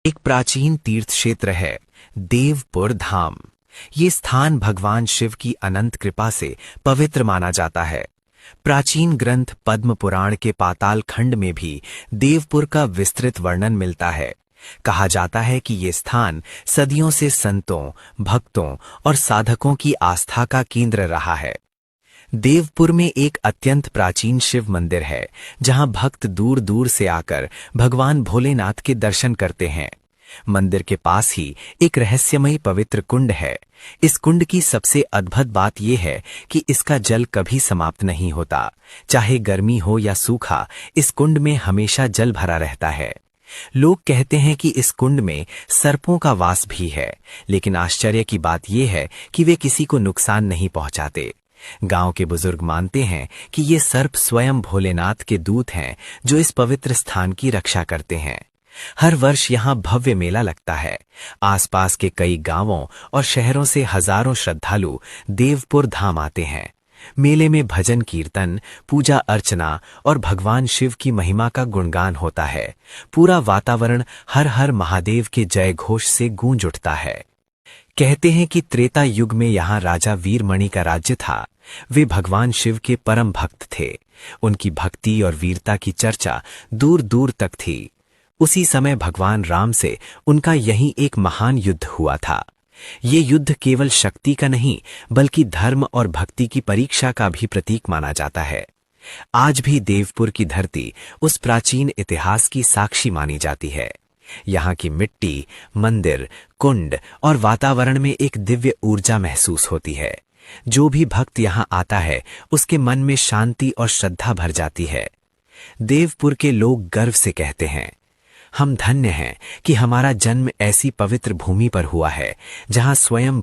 एक प्राचीन तीर्थ क्षेत्र है देवपुर धाम। ये स्थान भगवान शिव की अनंत कृपा से पवित्र माना जाता है। प्राचीन ग्रंथ पद्म पुराण के पाताल खंड में भी देवपुर का विस्तृत वर्णन मिलता है। कहा जाता है कि ये स्थान सदियों से संतों, भक्तों और साधकों की आस्था का केंद्र रहा है। देवपुर में एक अत्यंत प्राचीन शिव मंदिर है, जहां भक्त दूर दूर से आकर भगवान भोलेनाथ के दर्शन करते हैं। मंदिर के पास ही एक रहस्यमयी पवित्र कुंड है। इस कुंड की सबसे अद्भुत बात यह है कि इसका जल कभी समाप्त नहीं होता। चाहे गर्मी हो या सूखा, इस कुंड में हमेशा जल भरा रहता है। लोग कहते हैं कि इस कुंड में सर्पों का वास भी है, लेकिन आश्चर्य की बात यह है कि वे किसी को नुकसान नहीं पहुंचाते। गांव के बुजुर्ग मानते हैं कि ये सर्प स्वयं भोलेनाथ के दूत हैं, जो इस पवित्र स्थान की रक्षा करते हैं। हर वर्ष यहाँ भव्य मेला लगता है। आसपास के कई गांवों और शहरों से हजारों श्रद्धालु देवपुर धाम आते हैं। मेले में भजन कीर्तन, पूजा अर्चना और भगवान शिव की महिमा का गुणगान होता है। पूरा वातावरण हर हर महादेव के जय घोष से गूंज उठता है। कहते हैं कि त्रेता युग में यहाँ राजा वीरमणि का राज्य था। वे भगवान शिव के परम भक्त थे। उनकी भक्ति और वीरता की चर्चा दूर दूर तक थी। उसी समय भगवान राम से उनका यही एक महान युद्ध हुआ था। ये युद्ध केवल शक्ति का नहीं, बल्कि धर्म और भक्ति की परीक्षा का भी प्रतीक माना जाता है। आज भी देवपुर की धरती उस प्राचीन इतिहास की साक्षी मानी जाती है। यहाँ की मिट्टी, मंदिर, कुंड और वातावरण में एक दिव्य ऊर्जा महसूस होती है। जो भी भक्त यहाँ आता है, उसके मन में शांति और श्रद्धा भर जाती है। देवपुर के लोग गर्व से कहते हैं, हम धन्य हैं कि हमारा जन्म ऐसी पवित्र भूमि पर हुआ है, जहां स्वयं